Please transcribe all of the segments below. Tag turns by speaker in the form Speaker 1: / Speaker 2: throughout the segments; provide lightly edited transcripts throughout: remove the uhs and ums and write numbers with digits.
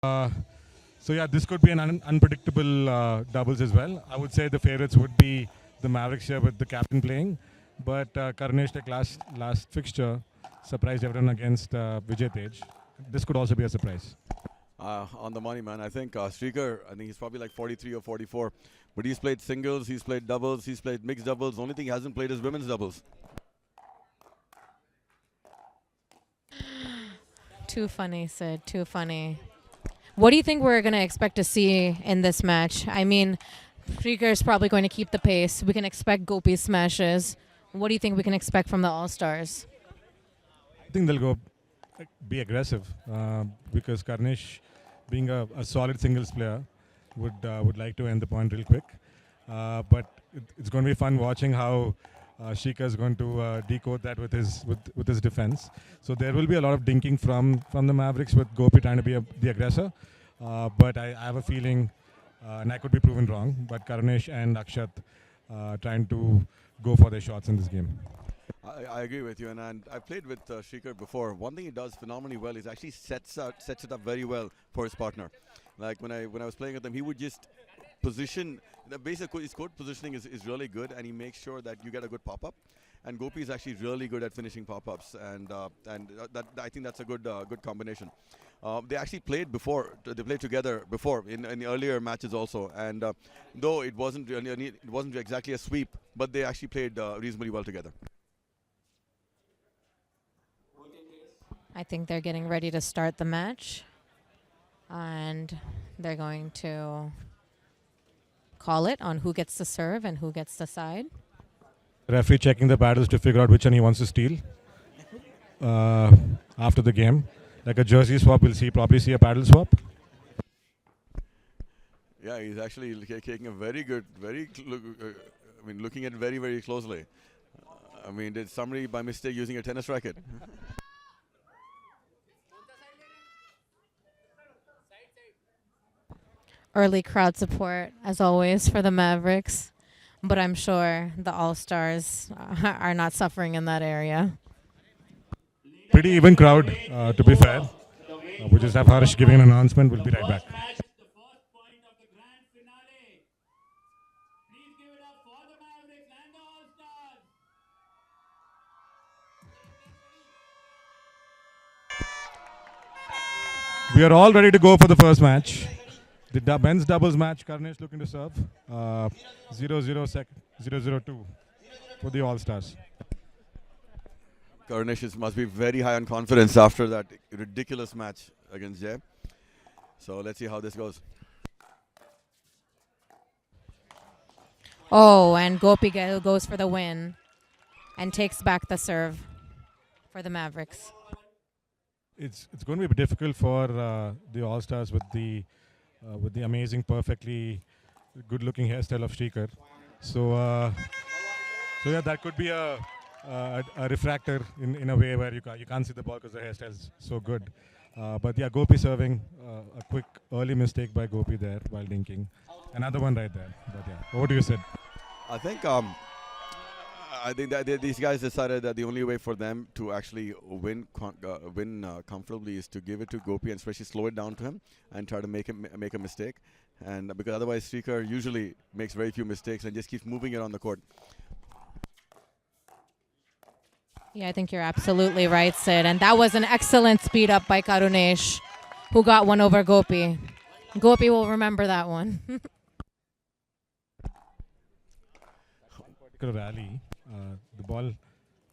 Speaker 1: Uh, so yeah, this could be an unpredictable doubles as well. I would say the favorites would be the Mavericks here with the captain playing, but Karunesh, like last fixture, surprised everyone against Vijay Tej. This could also be a surprise.
Speaker 2: On the money, man. I think Sreekar, I think he's probably like 43 or 44. But he's played singles, he's played doubles, he's played mixed doubles. The only thing he hasn't played is women's doubles.
Speaker 3: Too funny, Sid. Too funny. What do you think we're going to expect to see in this match? I mean, Sreekar is probably going to keep the pace. We can expect Gopi smashes. What do you think we can expect from the All-Stars?
Speaker 1: I think they'll go be aggressive because Karunesh, being a solid singles player, would like to end the point real quick. But it's going to be fun watching how Sreekar is going to decode that with his defense. So there will be a lot of dinking from the Mavericks with Gopi trying to be the aggressor. But I have a feeling, and I could be proven wrong, but Karunesh and Akshath trying to go for their shots in this game.
Speaker 2: I agree with you, and I've played with Sreekar before. One thing he does phenomenally well is actually sets it up very well for his partner. Like when I was playing with him, he would just position. The basic his court positioning is really good, and he makes sure that you get a good pop up. And Gopi is actually really good at finishing pop-ups, and that I think that's a good combination. They actually played before. They played together before in the earlier matches also, and though it wasn't exactly a sweep, but they actually played reasonably well together.
Speaker 3: I think they're getting ready to start the match. And they're going to call it on who gets to serve and who gets to side.
Speaker 1: Referee checking the paddles to figure out which one he wants to steal after the game. Like a jersey swap, we'll probably see a paddle swap.
Speaker 2: Yeah, he's actually taking a very good, looking at it very, very closely. Did somebody by mistake using a tennis racket?
Speaker 3: Early crowd support, as always, for the Mavericks. But I'm sure the All-Stars are not suffering in that area.
Speaker 1: Pretty even crowd, to be fair. We just have Harish giving an announcement. We'll be right back. We are all ready to go for the first match. The men's doubles match, Karunesh looking to serve. 0-0-2 for the All-Stars.
Speaker 2: Karunesh must be very high on confidence after that ridiculous match against Jay. So let's see how this goes.
Speaker 3: Oh, and Gopi goes for the win and takes back the serve for the Mavericks.
Speaker 1: It's going to be difficult for the All-Stars with the amazing, perfectly good-looking hairstyle of Sreekar. So yeah, that could be a refractor in a way where you can't see the ball because the hairstyle is so good. But yeah, Gopi serving a quick early mistake by Gopi there while dinking. Another one right there. But yeah, what do you say?
Speaker 2: I think that these guys decided that the only way for them to actually win comfortably is to give it to Gopi and especially slow it down to him and try to make a mistake. And because otherwise Sreekar usually makes very few mistakes and just keeps moving it on the court.
Speaker 3: Yeah, I think you're absolutely right, Sid. And that was an excellent speed up by Karunesh, who got one over Gopi. Gopi will remember that one.
Speaker 1: Rally. The ball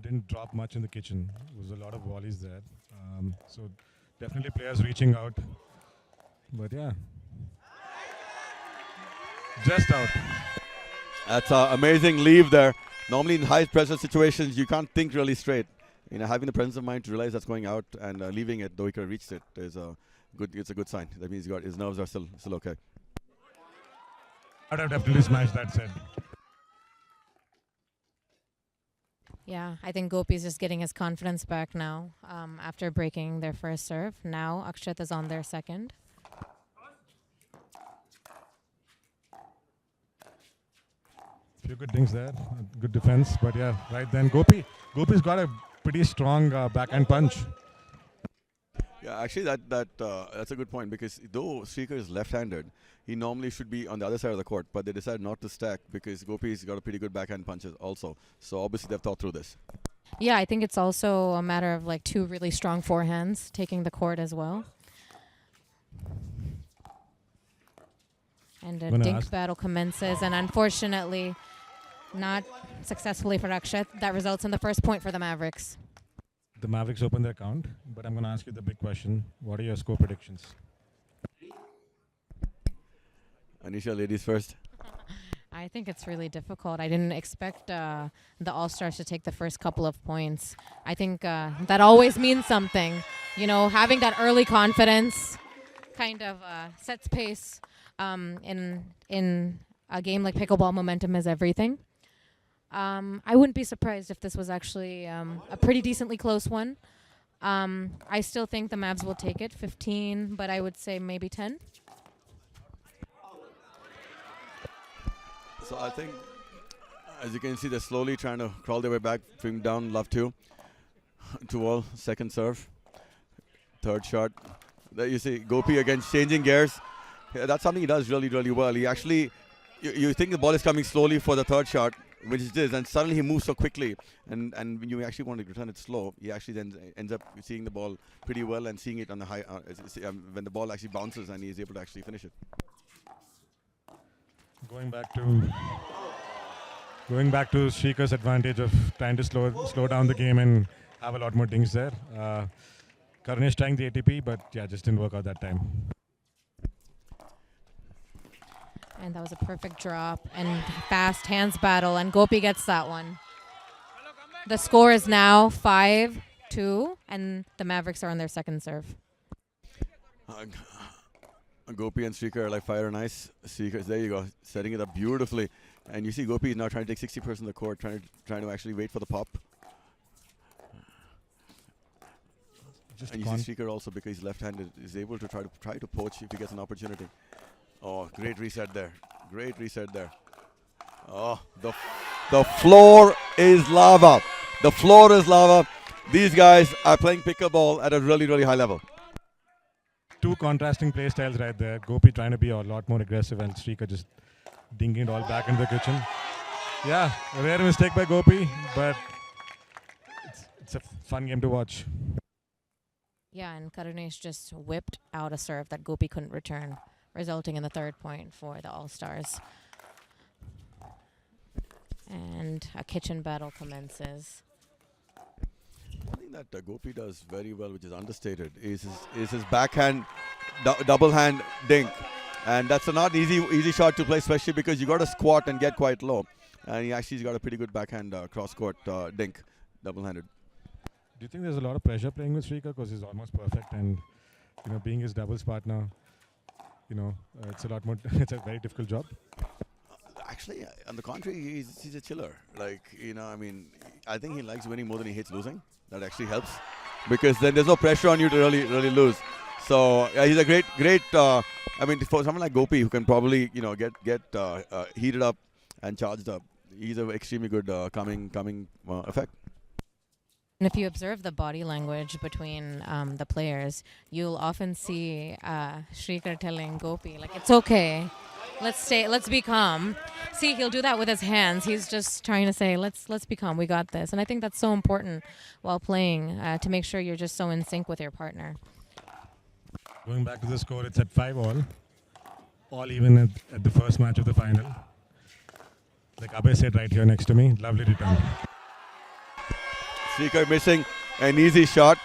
Speaker 1: didn't drop much in the kitchen. There was a lot of volleys there. So definitely players reaching out. But yeah. Just out.
Speaker 2: That's an amazing leave there. Normally in high pressure situations, you can't think really straight. Having the presence of mind to realize that's going out and leaving it, though he could have reached it, it's a good sign. That means his nerves are still okay.
Speaker 1: I'd have definitely smashed that set.
Speaker 3: Yeah, I think Gopi's just getting his confidence back now after breaking their first serve. Now Akshath is on their second.
Speaker 1: Few good things there, good defense, but yeah, right then Gopi's got a pretty strong backhand punch.
Speaker 2: Yeah, actually, that's a good point because though Sreekar is left-handed, he normally should be on the other side of the court, but they decided not to stack because Gopi's got a pretty good backhand punches also. So obviously they've thought through this.
Speaker 3: Yeah, I think it's also a matter of like two really strong forehands taking the court as well. And a dink battle commences, and unfortunately, not successfully for Akshath. That results in the first point for the Mavericks.
Speaker 1: The Mavericks open their count, but I'm going to ask you the big question. What are your score predictions?
Speaker 2: Anisha, ladies first.
Speaker 3: I think it's really difficult. I didn't expect the All-Stars to take the first couple of points. I think that always means something. You know, having that early confidence kind of sets pace. In a game like pickleball, momentum is everything. I wouldn't be surprised if this was actually a pretty decently close one. I still think the Mavs will take it, 15, but I would say maybe 10.
Speaker 2: So I think, as you can see, they're slowly trying to crawl their way back, bring down love 2 all, second serve, third shot. There you see Gopi again changing gears. Yeah, that's something he does really, really well. He actually, you think the ball is coming slowly for the third shot, which it is, and suddenly he moves so quickly. And when you actually want to return it slow, he actually then ends up seeing the ball pretty well and seeing it on the high, when the ball actually bounces and he's able to actually finish it.
Speaker 1: Going back to Sreekar's advantage of trying to slow down the game and have a lot more dings there. Karunesh trying the ATP, but yeah, just didn't work out that time.
Speaker 3: And that was a perfect drop and fast hands battle, and Gopi gets that one. The score is now 5-2, and the Mavericks are on their second serve.
Speaker 2: Gopi and Sreekar are like fire and ice. Sreekar, there you go, setting it up beautifully. And you see Gopi is now trying to take 60% of the court, trying to actually wait for the pop. And you see Sreekar also, because he's left-handed, is able to try to poach if he gets an opportunity. Oh, great reset there. Great reset there. Oh, the floor is lava. The floor is lava. These guys are playing pickleball at a really, really high level.
Speaker 1: Two contrasting play styles right there. Gopi trying to be a lot more aggressive and Sreekar just dinging it all back into the kitchen. Yeah, a rare mistake by Gopi, but it's a fun game to watch.
Speaker 3: Yeah, and Karunesh just whipped out a serve that Gopi couldn't return, resulting in the third point for the All-Stars. And a kitchen battle commences.
Speaker 2: One thing that Gopi does very well, which is understated, is his backhand double hand dink. And that's not easy shot to play, especially because you got to squat and get quite low. And he actually's got a pretty good backhand cross-court dink, double-handed.
Speaker 1: Do you think there's a lot of pressure playing with Sreekar because he's almost perfect, and being his doubles partner, it's a lot more. It's a very difficult job.
Speaker 2: Actually, on the contrary, he's a chiller. I think he likes winning more than he hates losing. That actually helps, because then there's no pressure on you to really lose. So he's a great. For someone like Gopi, who can probably get heated up and charged up, he's an extremely good coming effect.
Speaker 3: And if you observe the body language between the players, you'll often see Sreekar telling Gopi, like, it's okay, let's be calm. See, he'll do that with his hands. He's just trying to say, let's be calm, we got this. And I think that's so important while playing, to make sure you're just so in sync with your partner.
Speaker 1: Going back to the score, it's at 5-all. All even at the first match of the final. Like Abhay said right here next to me, lovely return.
Speaker 2: Sreekar missing an easy shot,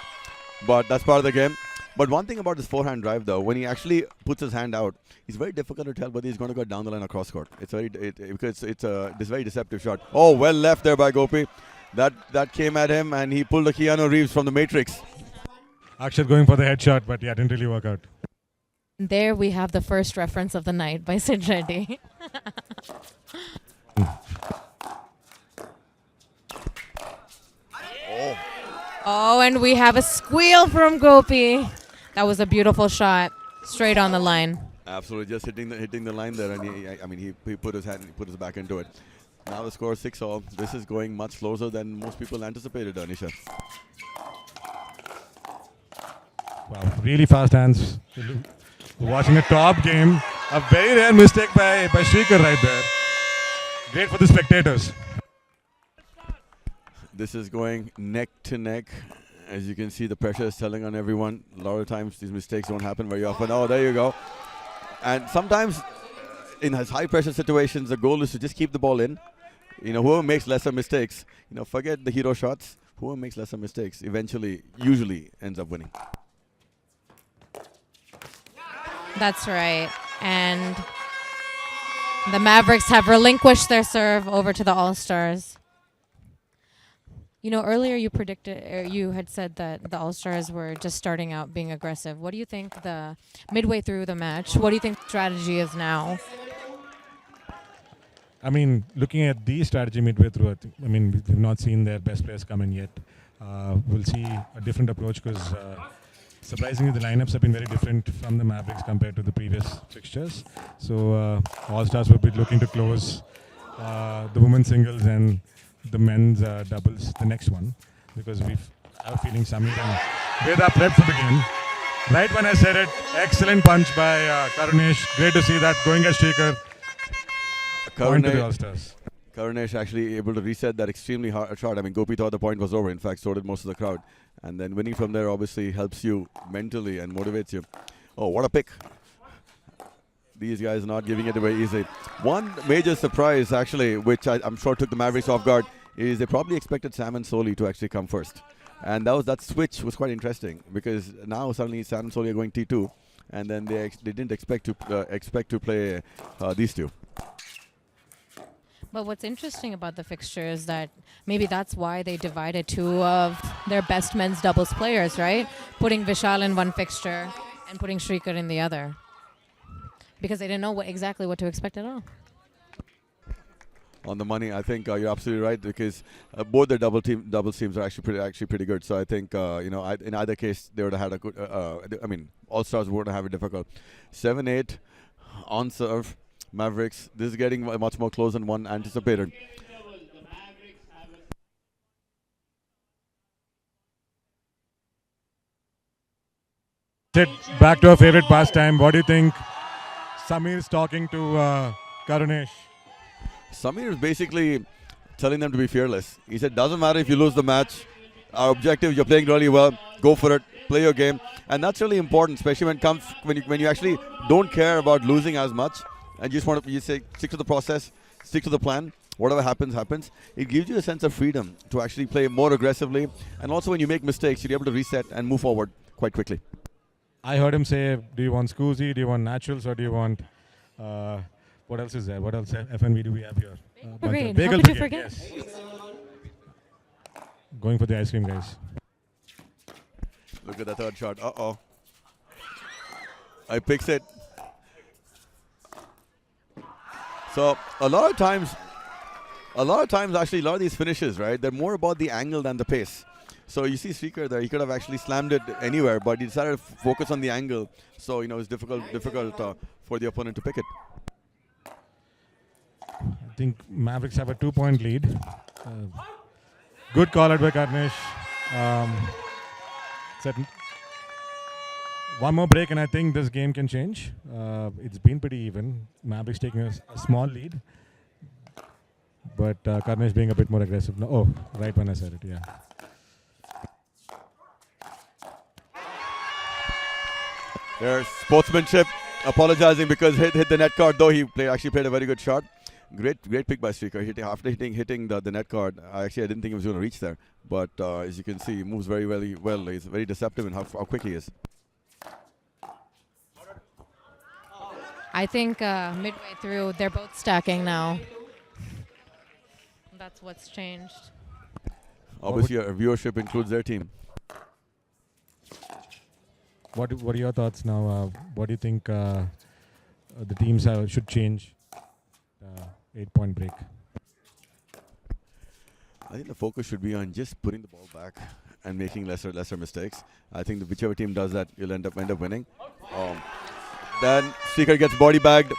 Speaker 2: but that's part of the game. But one thing about this forehand drive, though, when he actually puts his hand out, it's very difficult to tell whether he's going to go down the line or cross court. Because it's this very deceptive shot. Oh, well left there by Gopi. That came at him, and he pulled a Keanu Reeves from the Matrix.
Speaker 1: Akshath going for the headshot, but yeah, didn't really work out.
Speaker 3: There we have the first reference of the night by Sid Reddy. Oh, and we have a squeal from Gopi. That was a beautiful shot, straight on the line.
Speaker 2: Absolutely, just hitting the line there, and he put his back into it. Now the score is 6-all. This is going much closer than most people anticipated, Anisha.
Speaker 1: Wow, really fast hands. Watching a top game. A very rare mistake by Sreekar right there. Great for the spectators.
Speaker 2: This is going neck to neck. As you can see, the pressure is telling on everyone. A lot of times these mistakes don't happen very often. Oh, there you go. And sometimes in high pressure situations, the goal is to just keep the ball in. Whoever makes lesser mistakes, forget the hero shots. Whoever makes lesser mistakes eventually, usually ends up winning.
Speaker 3: That's right. And the Mavericks have relinquished their serve over to the All-Stars. Earlier you predicted, or you had said that the All-Stars were just starting out being aggressive. What do you think midway through the match, what do you think the strategy is now?
Speaker 1: I mean, looking at the strategy midway through, we've not seen their best players come in yet. We'll see a different approach because surprisingly the lineups have been very different from the Mavericks compared to the previous fixtures. So All-Stars will be looking to close the women's singles and the men's doubles, the next one, because we have a feeling Samir and Veda prepped for the game. Right when I said it, excellent punch by Karunesh. Great to see that going at Sreekar. Point to the All-Stars.
Speaker 2: Karunesh actually able to reset that extremely hard shot. Gopi thought the point was over. In fact, so did most of the crowd. And then winning from there obviously helps you mentally and motivates you. Oh, what a pick. These guys not giving it away easy. One major surprise, actually, which I'm sure took the Mavericks off guard, is they probably expected Sam and Soli to actually come first. And that switch was quite interesting because now suddenly Sam and Soli are going T2, and then they didn't expect to play these two.
Speaker 3: But what's interesting about the fixture is that maybe that's why they divided two of their best men's doubles players, right? Putting Vishal in one fixture and putting Sreekar in the other. Because they didn't know exactly what to expect at all.
Speaker 2: On the money, I think you're absolutely right because both their double teams are actually pretty good. So I think in either case they would have had a good. All-Stars would have it difficult. 7-8 on serve, Mavericks. This is getting much more close than one anticipated.
Speaker 1: Back to our favorite pastime. What do you think? Samir's talking to Karunesh.
Speaker 2: Samir is basically telling them to be fearless. He said, doesn't matter if you lose the match. Our objective, you're playing really well. Go for it. Play your game. And that's really important, especially when you actually don't care about losing as much and you just want to say, stick to the process, stick to the plan. Whatever happens, happens. It gives you a sense of freedom to actually play more aggressively. And also when you make mistakes, you're able to reset and move forward quite quickly. I
Speaker 1: heard him say, do you want Scoozy, do you want naturals, or do you want, what else is there? What else FNV do we have here?
Speaker 3: Bagel Brigade. Forget?
Speaker 1: Yes. Going for the ice cream, guys.
Speaker 2: Look at the third shot. Uh-oh. I picks it. So a lot of times, actually, a lot of these finishes, right, they're more about the angle than the pace. So you see Sreekar there, he could have actually slammed it anywhere, but he decided to focus on the angle. So, it's difficult for the opponent to pick it.
Speaker 1: I think Mavericks have a 2-point lead. Good call out by Karunesh. One more break and I think this game can change. It's been pretty even. Mavericks taking a small lead. But Karunesh being a bit more aggressive. No, oh, right when I said it, yeah.
Speaker 2: There's sportsmanship, apologizing because hit the net card, though he actually played a very good shot. Great pick by Sreekar. After hitting the net card, I didn't think he was going to reach there. But as you can see, he moves very well. He's very deceptive in how quick he is.
Speaker 3: I think midway through, they're both stacking now. That's what's changed.
Speaker 2: Obviously, our viewership includes their team.
Speaker 1: What are your thoughts now? What do you think the teams should change? 8-point break.
Speaker 2: I think the focus should be on just putting the ball back and making lesser mistakes. I think that whichever team does that, you'll end up winning. Then Sreekar gets body bagged.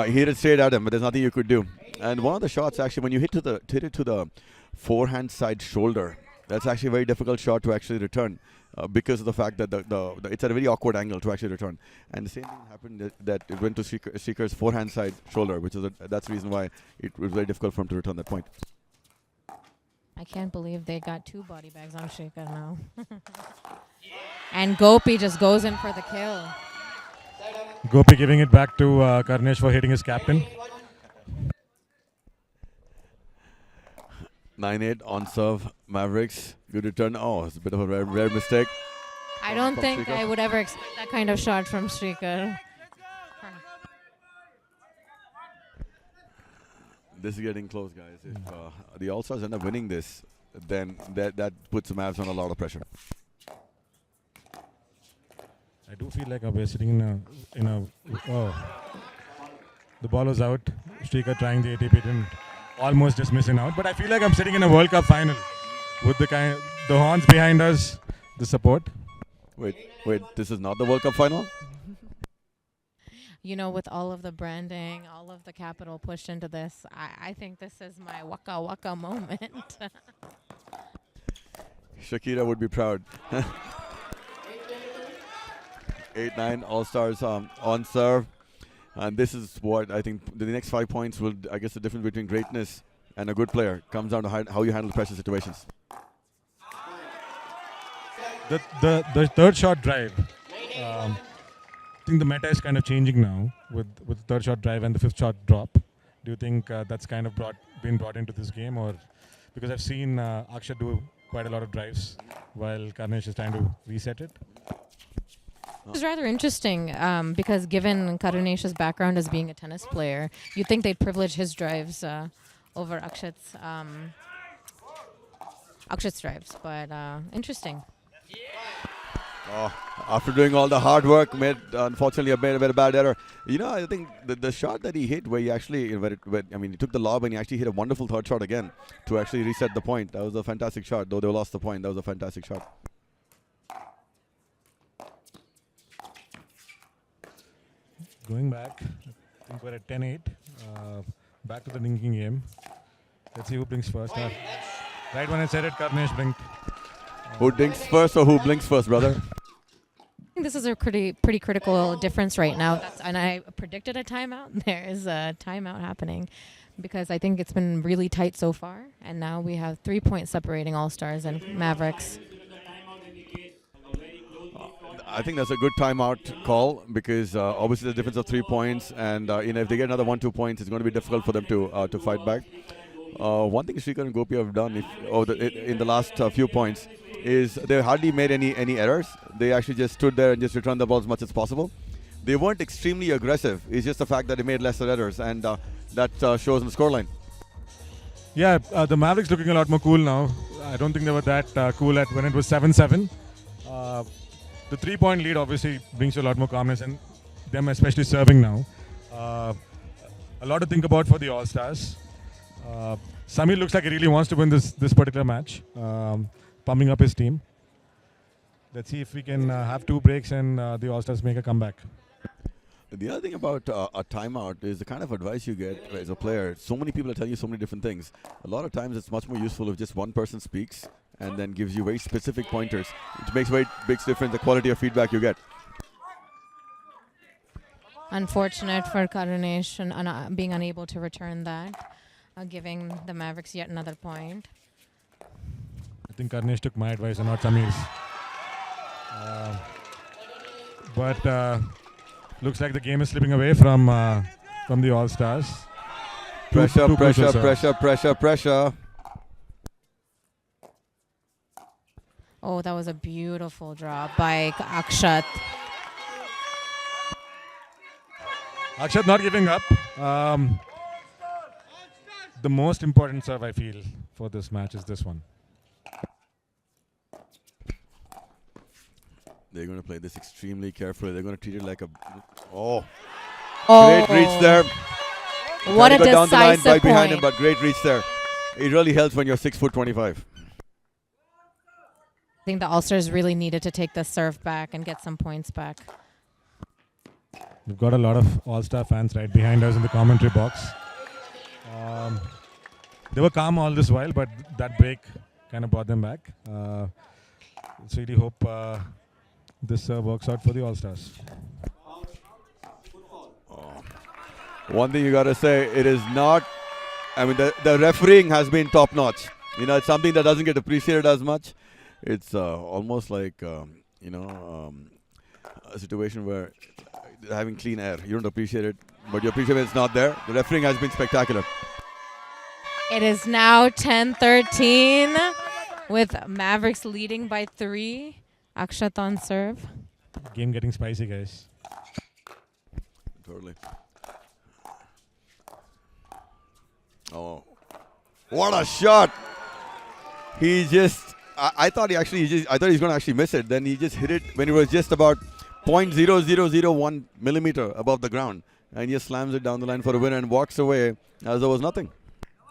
Speaker 2: He hit it straight at him, but there's nothing you could do. And one of the shots, actually, when you hit it to the forehand side shoulder, That's actually a very difficult shot to actually return because of the fact that it's at a very awkward angle to actually return. And the same thing happened that it went to Sreekar's forehand side shoulder, which is that's the reason why it was very difficult for him to return that point.
Speaker 3: I can't believe they got 2 body bags on Sreekar now. And Gopi just goes in for the kill.
Speaker 1: Gopi giving it back to Karunesh for hitting his captain.
Speaker 2: 9-8 on serve, Mavericks. Good return. Oh, it's a bit of a rare mistake.
Speaker 3: I don't
Speaker 2: From
Speaker 3: think
Speaker 2: Sreekar.
Speaker 3: I would ever expect that kind of shot from Sreekar.
Speaker 2: This is getting close, guys. If the All-Stars end up winning this, then that puts the Mavs on a lot of pressure.
Speaker 1: I do feel like we're sitting in a. Oh, the ball was out. Sreekar trying the ATP didn't, almost just missing out. But I feel like I'm sitting in a World Cup final with the horns behind us, the support.
Speaker 2: Wait, this is not the World Cup final?
Speaker 3: You know, with all of the branding, all of the capital pushed into this, I think this is my waka waka moment.
Speaker 2: Shakira would be proud. 8-9 All-Stars on serve. And this is what I think the next 5 points will, I guess the difference between greatness and a good player comes down to how you handle pressure situations.
Speaker 1: The third shot drive. I think the meta is kind of changing now with the third shot drive and the fifth shot drop. Do you think that's kind of been brought into this game, or because I've seen Akshath do quite a lot of drives while Karunesh is trying to reset it?
Speaker 3: It's rather interesting because given Karunesh's background as being a tennis player, you'd think they'd privilege his drives over Akshath's drives, but interesting.
Speaker 2: Oh, after doing all the hard work, unfortunately made a bad error. You know, I think the shot that he hit, where he actually, he took the lob and he actually hit a wonderful third shot again to actually reset the point. That was a fantastic shot. Though they lost the point, that was a fantastic shot.
Speaker 1: Going back, I think we're at 10-8. Back to the drinking game. Let's see who blinks first. Right when I said it, Karunesh blinked.
Speaker 2: Who dinks first or who blinks first, brother?
Speaker 3: I think this is a pretty critical difference right now. And I predicted a timeout. There is a timeout happening because I think it's been really tight so far. And now we have 3 points separating All-Stars and Mavericks.
Speaker 2: I think that's a good timeout call because obviously the difference of 3 points, and if they get another 1-2 points, it's going to be difficult for them to fight back. One thing Sreekar and Gopi have done in the last few points is they hardly made any errors. They actually just stood there and just returned the ball as much as possible. They weren't extremely aggressive. It's just the fact that they made lesser errors, and that shows in the scoreline.
Speaker 1: Yeah, the Mavericks looking a lot more cool now. I don't think they were that cool when it was 7-7. The 3-point lead obviously brings you a lot more calmness, and them especially serving now. A lot to think about for the All-Stars. Samir looks like he really wants to win this particular match, pumping up his team. Let's see if we can have 2 breaks and the All-Stars make a comeback.
Speaker 2: The other thing about a timeout is the kind of advice you get as a player. So many people are telling you so many different things. A lot of times it's much more useful if just one person speaks and then gives you very specific pointers. It makes very big difference the quality of feedback you get.
Speaker 3: Unfortunate for Karunesh and being unable to return that, giving the Mavericks yet another point.
Speaker 1: I think Karunesh took my advice and not Samir's. But looks like the game is slipping away from the All-Stars.
Speaker 2: Pressure.
Speaker 3: Oh, that was a beautiful drop by Akshath.
Speaker 1: Akshath not giving up. The most important serve I feel for this match is this one.
Speaker 2: They're going to play this extremely carefully. They're going to treat it like a... Great reach there.
Speaker 3: What a
Speaker 2: got down the line
Speaker 3: decisive
Speaker 2: right behind him,
Speaker 3: point.
Speaker 2: but great reach there. It really helps when you're 6'25".
Speaker 3: I think the All-Stars really needed to take the serve back and get some points back.
Speaker 1: We've got a lot of All-Star fans right behind us in the commentary box. They were calm all this while, but that break kind of brought them back. Let's really hope this works out for the All Stars.
Speaker 2: One thing you got to say, it is not. I mean, the refereeing has been top notch. You know, it's something that doesn't get appreciated as much. It's almost like a situation where having clean air, you don't appreciate it, but you appreciate when it's not there. The refereeing has been spectacular.
Speaker 3: It is now 10-13 with Mavericks leading by 3. Akshath on serve.
Speaker 1: Game getting spicy, guys.
Speaker 2: Totally. Oh, what a shot! He just, I thought he was going to actually miss it. Then he just hit it when it was just about 0.0001 millimeter above the ground. And he just slams it down the line for a win and walks away as there was nothing.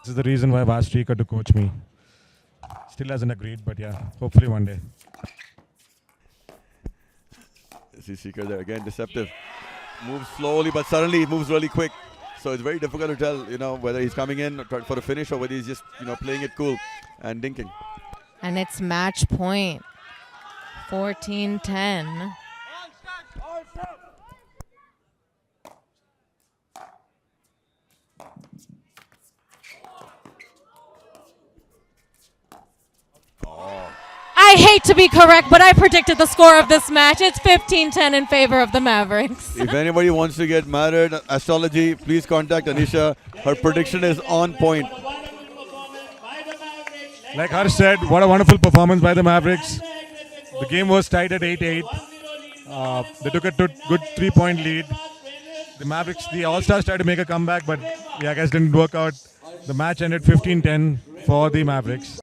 Speaker 1: This is the reason why I've asked Sreekar to coach me. Still hasn't agreed, but yeah, hopefully one day.
Speaker 2: See Sreekar there again, deceptive. Moves slowly, but suddenly it moves really quick. So it's very difficult to tell, you know, whether he's coming in for a finish or whether he's just, you know, playing it cool and dinking.
Speaker 3: And it's match point. 14-10. I hate to be correct, but I predicted the score of this match. It's 15-10 in favor of the Mavericks.
Speaker 2: If anybody wants to get married, astrology, please contact Anisha. Her prediction is on point.
Speaker 1: Like Harsh said, what a wonderful performance by the Mavericks. The game was tied at 8-8. They took a good 3-point lead. The Mavericks, the All-Stars tried to make a comeback, but yeah, I guess didn't work out. The match ended 15-10 for the Mavericks.